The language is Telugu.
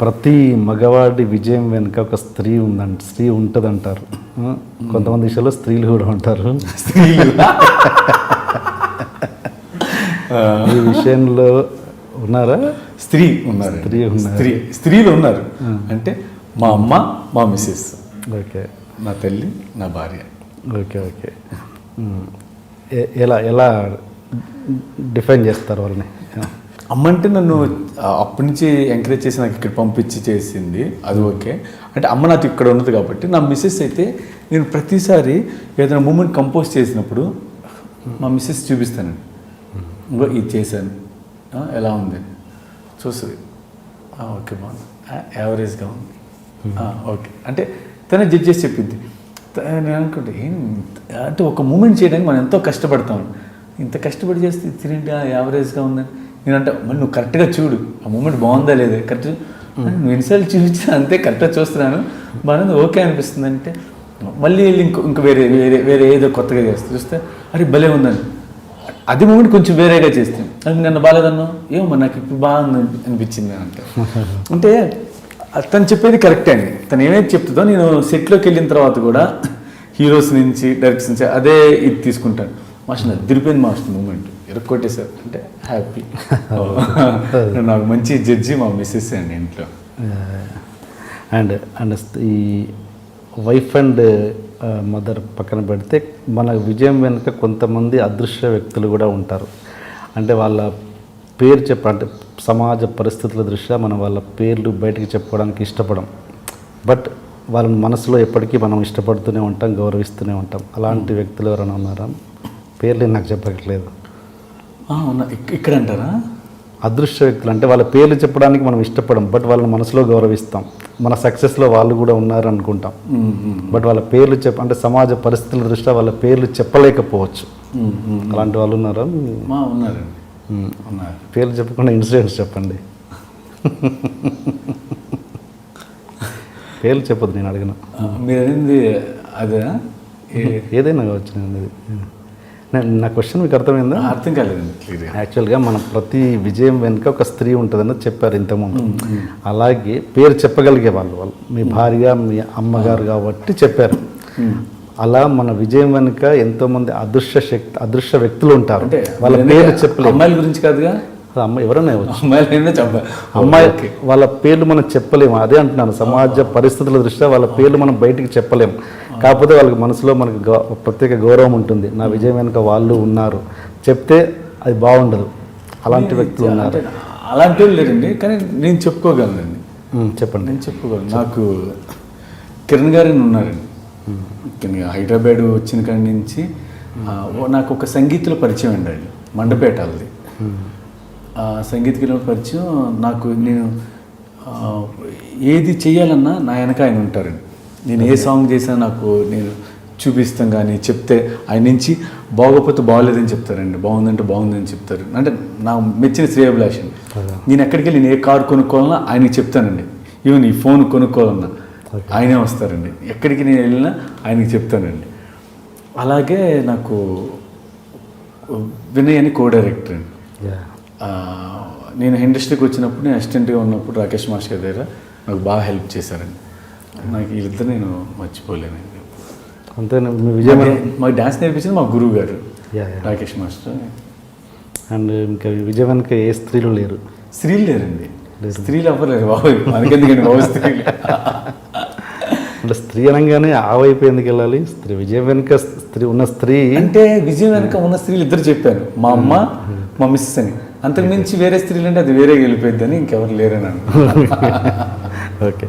ప్రతి మగవాడి విజయం వెనుక ఒక స్త్రీ స్త్రీ ఉంటుందంటారు. కొంతమంది విషయాల్లో స్త్రీలు కూడా ఉంటారు. ఈ విషయంలో ఉన్నారా? స్త్రీలు ఉన్నారు. అంటే మా అమ్మ, మా మిస్సెస్, ఓకే, నా తల్లి, నా భార్య. Okay okay. ఎలా డిఫైన్ చేస్తారు వాళ్ళని? అమ్మ అంటే నన్ను అప్పటి నుంచి ఎంకరేజ్ చేసి నాకు ఇక్కడ పంపించి చేసింది, అది ఓకే. అంటే అమ్మ నాకు ఇక్కడ ఉన్నది కాబట్టి. నా మిస్సెస్ అయితే నేను ప్రతిసారి ఏదైనా మూమెంట్ కంపోజ్ చేసినప్పుడు మా మిస్సెస్ చూపిస్తానండి. ఇంకో ఇది చేశాను, ఎలా ఉంది చూస్తుంది, ఓకే బాగుంది, యావరేజ్గా ఉంది, ఓకే అంటే తనే జడ్జ్ చేసి చెప్పింది. నేను అనుకుంటే అంటే ఒక మూమెంట్ చేయడానికి మనం ఎంతో కష్టపడతాం, ఇంత కష్టపడి చేస్తే తిరిగి యావరేజ్గా ఉందని నేను అంటే, మళ్ళీ నువ్వు కరెక్ట్గా చూడు ఆ మూమెంట్ బాగుందా లేదా, కరెక్ట్ నువ్వు ఎన్నిసార్లు చూపించినా అంతే, కరెక్ట్గా చూస్తున్నాను బాగుంది, ఓకే అనిపిస్తుంది అంటే మళ్ళీ వెళ్ళి ఇంక వేరే వేరే వేరే ఏదో కొత్తగా చేస్తే చూస్తే అరే భలే ఉందని అది మూమెంట్ కొంచెం వేరేగా చేస్తాను. అది నన్ను బాగాలేదన్నా ఏమో నాకు ఇప్పుడు బాగుంది అనిపించింది అంటే తను చెప్పేది కరెక్టే అండి. తను ఏమైతే చెప్తుందో నేను సెట్లోకి వెళ్ళిన తర్వాత కూడా హీరోస్ నుంచి డైరెక్టర్స్ నుంచి అదే ఇది తీసుకుంటాను. మాస్టర్ నాకు తిరిపోయింది మాస్టర్ మూమెంట్ ఎరక్కొట్టేశారు అంటే హ్యాపీ. నాకు మంచి జడ్జి మా మిస్సెస్ అండి ఇంట్లో. అండ్ అండ్ ఈ వైఫ్ అండ్ మదర్ పక్కన పెడితే మన విజయం వెనుక కొంతమంది అదృశ్య వ్యక్తులు కూడా ఉంటారు. అంటే వాళ్ళ పేరు అంటే సమాజ పరిస్థితుల దృష్ట్యా మనం వాళ్ళ పేర్లు బయటకు చెప్పుకోవడానికి ఇష్టపడం, బట్ వాళ్ళని మనసులో ఎప్పటికీ మనం ఇష్టపడుతూనే ఉంటాం, గౌరవిస్తూనే ఉంటాం. అలాంటి వ్యక్తులు ఎవరైనా ఉన్నారా? పేర్లు నాకు చెప్పట్లేదు. ఇక్కడ అంటారా? అదృశ్య వ్యక్తులు అంటే వాళ్ళ పేర్లు చెప్పడానికి మనం ఇష్టపడం, బట్ వాళ్ళని మనసులో గౌరవిస్తాం. మన సక్సెస్లో వాళ్ళు కూడా ఉన్నారు అనుకుంటాం, బట్ వాళ్ళ పేర్లు అంటే సమాజ పరిస్థితుల దృష్ట్యా వాళ్ళ పేర్లు చెప్పలేకపోవచ్చు. అలాంటి వాళ్ళు ఉన్నారా? ఉన్నారండి. పేర్లు చెప్పకుండా ఇన్సిడెంట్స్ చెప్పండి. పేర్లు చెప్పదు, నేను అడిగిన. మీరు అనేది అదే ఏదైనా కావచ్చు. నా క్వశ్చన్ మీకు అర్థమైందా? అర్థం కాలేదండి. యాక్చువల్గా మన ప్రతి విజయం వెనుక ఒక స్త్రీ ఉంటుందని చెప్పారు ఇంతకుముందు. అలాగే పేరు చెప్పగలిగే వాళ్ళు మీ భార్య, మీ అమ్మగారు కాబట్టి చెప్పారు. అలా మన విజయం వెనుక ఎంతోమంది అదృశ్య వ్యక్తులు ఉంటారు. వాళ్ళ పేర్లు చెప్పలేదు. అమ్మాయిల గురించి కాదుగా, ఎవరైనా అమ్మాయి వాళ్ళ పేర్లు మనం చెప్పలేము. అదే అంటున్నాను, సమాజ పరిస్థితుల దృష్ట్యా వాళ్ళ పేర్లు మనం బయటికి చెప్పలేము. కాకపోతే వాళ్ళకి మనసులో మనకు ప్రత్యేక గౌరవం ఉంటుంది. నా విజయం వెనుక వాళ్ళు ఉన్నారు చెప్తే అది బాగుండదు. అలాంటి వ్యక్తులు ఉన్నారు. అలాంటి వాళ్ళు లేరండి, కానీ నేను చెప్పుకోగలనండి. చెప్పండి. నేను చెప్పుకోగలను. నాకు కిరణ్ గారు ఉన్నారండి. హైదరాబాద్ వచ్చిన కాడి నుంచి నాకు ఒక సంగీతంలో పరిచయం అండి. ఆయన మండపేట వాళ్ళది. సంగీతలో పరిచయం. నాకు నేను ఏది చేయాలన్నా నా వెనక ఆయన ఉంటారండి. నేను ఏ సాంగ్ చేసినా నాకు నేను చూపిస్తాం, కానీ చెప్తే ఆయన నుంచి బాగోపోతే బాగోలేదని చెప్తారండి, బాగుందంటే బాగుందని చెప్తారు. అంటే నా మెచ్చిన శ్రేయభిలాషం. నేను ఎక్కడికి వెళ్ళి నేను ఏ కారు కొనుక్కోవాలన్నా ఆయనకి చెప్తానండి. ఈవెన్ ఈ ఫోన్ కొనుక్కోవాలన్నా ఆయనే వస్తారండి. ఎక్కడికి నేను వెళ్ళినా ఆయనకి చెప్తానండి. అలాగే నాకు వినయ్ అని కో డైరెక్టర్ అండి. నేను ఇండస్ట్రీకి వచ్చినప్పుడు, నేను అసిస్టెంట్గా ఉన్నప్పుడు రాకేష్ మాస్టర్ గారి దగ్గర నాకు బాగా హెల్ప్ చేశారండి. నాకు వీళ్ళిద్దరు నేను మర్చిపోలేనండి. అంతే. మాకు డ్యాన్స్ నేర్పించింది మా గురువు గారు రాకేష్ మాస్టర్. అండ్ ఇంకా విజయం వెనుక ఏ స్త్రీలు లేరు? స్త్రీలు లేరండి. స్త్రీలు అవ్వలేరు బాబు, మనకెందుకండి బాబు స్త్రీలు. అంటే స్త్రీ అనగానే ఆ వైపు ఎందుకు వెళ్ళాలి? స్త్రీ విజయం వెనుక ఉన్న స్త్రీ అంటే విజయం వెనుక ఉన్న స్త్రీలు ఇద్దరు చెప్పారు, మా అమ్మ, మా మిస్సెస్ అని. అంతకు మించి వేరే స్త్రీలు అంటే అది వేరే వెళ్ళిపోద్ది అని ఇంకెవరు లేరని. ఓకే.